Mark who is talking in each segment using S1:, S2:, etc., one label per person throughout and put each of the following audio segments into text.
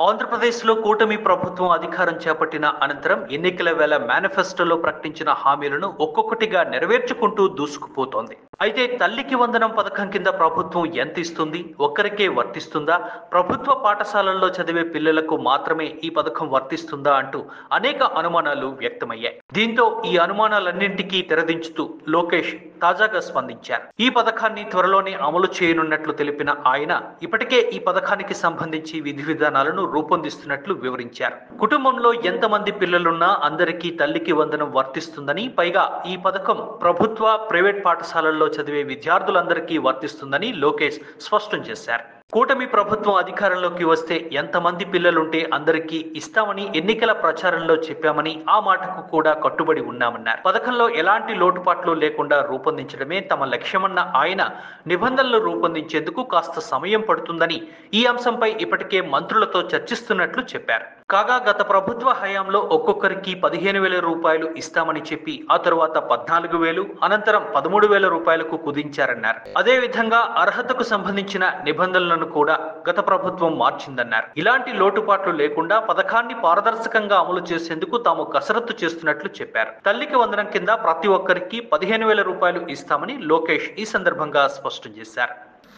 S1: ఆంధ్రప్రదేశ్లో కూటమి ప్రభుత్వం అధికారం చేపట్టిన అనంతరం ఎన్నికల వేళ మేనిఫెస్టోలో ప్రకటించిన హామీలను ఒక్కొక్కటిగా నెరవేర్చుకుంటూ దూసుకుపోతోంది. అయితే తల్లికి వందనం పథకం కింద ప్రభుత్వం ఎంత ఇస్తుంది, ఒక్కరికే వర్తిస్తుందా, ప్రభుత్వ పాఠశాలల్లో చదివే పిల్లలకు మాత్రమే ఈ పథకం వర్తిస్తుందా అంటూ అనేక అనుమానాలు వ్యక్తమయ్యాయి. దీంతో ఈ అనుమానాలన్నింటికీ తెరదించుతూ లోకేష్ తాజాగా స్పందించారు. ఈ పథకాన్ని త్వరలోనే అమలు చేయనున్నట్లు తెలిపిన ఆయన ఇప్పటికే ఈ పథకానికి సంబంధించి విధి విధానాలను రూపొందిస్తున్నట్లు వివరించారు. కుటుంబంలో ఎంతమంది పిల్లలున్నా అందరికీ తల్లికి వందనం వర్తిస్తుందని, పైగా ఈ పథకం ప్రభుత్వ, ప్రైవేట్ పాఠశాలల్లో చదివే విద్యార్థులందరికీ వర్తిస్తుందని లోకేష్ స్పష్టం చేశారు. కూటమి ప్రభుత్వం అధికారంలోకి వస్తే ఎంతమంది పిల్లలుంటే అందరికీ ఇస్తామని ఎన్నికల ప్రచారంలో చెప్పామని, ఆ మాటకు కూడా కట్టుబడి ఉన్నామన్నారు. పథకంలో ఎలాంటి లోటుపాట్లు లేకుండా రూపొందించడమే తమ లక్ష్యమన్న ఆయన నిబంధనలు రూపొందించేందుకు కాస్త సమయం పడుతుందని, ఈ అంశంపై ఇప్పటికే మంత్రులతో చర్చిస్తున్నట్లు చెప్పారు. కాగా గత ప్రభుత్వ హయాంలో ఒక్కొక్కరికి 15,000 రూపాయలు ఇస్తామని చెప్పి ఆ తరువాత 14,000, అనంతరం 13,000 రూపాయలకు కుదించారన్నారు. అదేవిధంగా అర్హతకు సంబంధించిన నిబంధనలను కూడా గత ప్రభుత్వం మార్చిందన్నారు. ఇలాంటి లోటుపాట్లు లేకుండా పథకాన్ని పారదర్శకంగా అమలు చేసేందుకు తాము కసరత్తు చేస్తున్నట్లు చెప్పారు. తల్లికి వందనం కింద ప్రతి ఒక్కరికి 15,000 రూపాయలు ఇస్తామని లోకేష్ ఈ సందర్భంగా స్పష్టం చేశారు.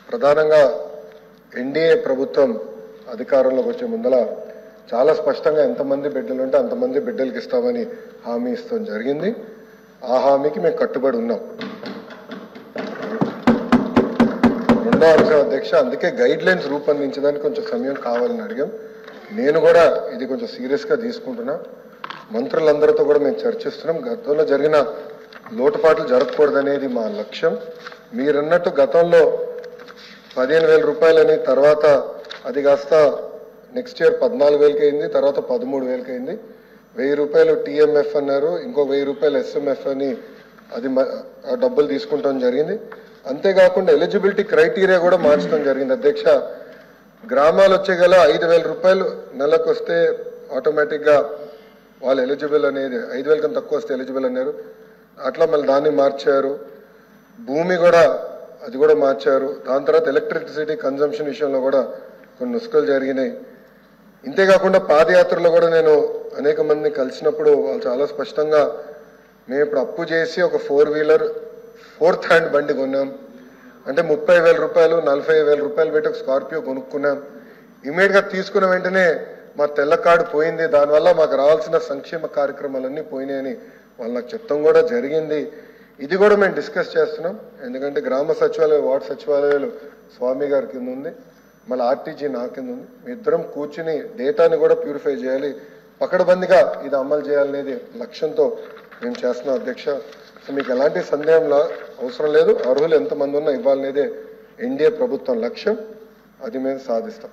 S2: ప్రధానంగా ఎన్డీఏ ప్రభుత్వం అధికారంలోకి వచ్చే ముందల చాలా స్పష్టంగా ఎంతమంది బిడ్డలు ఉంటే అంతమంది బిడ్డలకి ఇస్తామని హామీ ఇస్తాం జరిగింది. ఆ హామీకి మేము కట్టుబడి ఉన్నాం. రెండో అంశం అధ్యక్ష, అందుకే గైడ్ లైన్స్ రూపొందించడానికి కొంచెం సమయం కావాలని అడిగాం. నేను కూడా ఇది కొంచెం సీరియస్గా తీసుకుంటున్నా. మంత్రులందరితో కూడా మేము చర్చిస్తున్నాం. గతంలో జరిగిన లోటుపాట్లు జరగకూడదనేది మా లక్ష్యం. మీరన్నట్టు గతంలో 15,000 రూపాయలని, తర్వాత అది కాస్త నెక్స్ట్ ఇయర్ 14,000కి అయింది, తర్వాత 13,000కి అయింది. 1,000 రూపాయలు టీఎంఎఫ్ అన్నారు, ఇంకో 1,000 రూపాయలు ఎస్ఎంఎఫ్ అని అది డబ్బులు తీసుకుంటాం జరిగింది. అంతేకాకుండా ఎలిజిబిలిటీ క్రైటీరియా కూడా మార్చడం జరిగింది అధ్యక్ష. గ్రామాలు వచ్చే గల 5,000 రూపాయలు నెలకు వస్తే ఆటోమేటిక్గా వాళ్ళు ఎలిజిబుల్ అనేది, 5,000 కన్నా తక్కువ వస్తే ఎలిజిబుల్ అన్నారు. అట్లా మళ్ళీ దాన్ని మార్చారు. భూమి కూడా అది కూడా మార్చారు. దాని తర్వాత ఎలక్ట్రిసిటీ కన్జంప్షన్ విషయంలో కూడా కొన్ని నుసుకలు జరిగినాయి. ఇంతేకాకుండా పాదయాత్రలో కూడా నేను అనేక మందిని కలిసినప్పుడు వాళ్ళు చాలా స్పష్టంగా, మేము ఇప్పుడు అప్పు చేసి ఒక 4-వీలర్ 4th హ్యాండ్ బండి కొన్నాం అంటే 30,000 రూపాయలు, 40,000 రూపాయలు పెట్టి ఒక స్కార్పియో కొనుక్కున్నాం. ఇమీడియట్గా తీసుకున్న వెంటనే మా తెల్ల కార్డు పోయింది, దానివల్ల మాకు రావాల్సిన సంక్షేమ కార్యక్రమాలన్నీ పోయినాయని వాళ్ళు నాకు చెప్తాం కూడా జరిగింది. ఇది కూడా మేము డిస్కస్ చేస్తున్నాం. ఎందుకంటే గ్రామ సచివాలయ, వార్డు సచివాలయాలు స్వామి గారి కింద ఉంది, మళ్ళీ ఆర్టీజీ నా కింద ఉంది. మీ ఇద్దరం కూర్చుని డేటాని కూడా ప్యూరిఫై చేయాలి, పకడ్బందీగా ఇది అమలు చేయాలనేది లక్ష్యంతో మేము చేస్తున్నాం అధ్యక్ష. సో మీకు ఎలాంటి సందేహంలా అవసరం లేదు. అర్హులు ఎంతమంది ఉన్నా ఇవ్వాలనేదే ఎన్డీఏ ప్రభుత్వం లక్ష్యం. అది మేము సాధిస్తాం.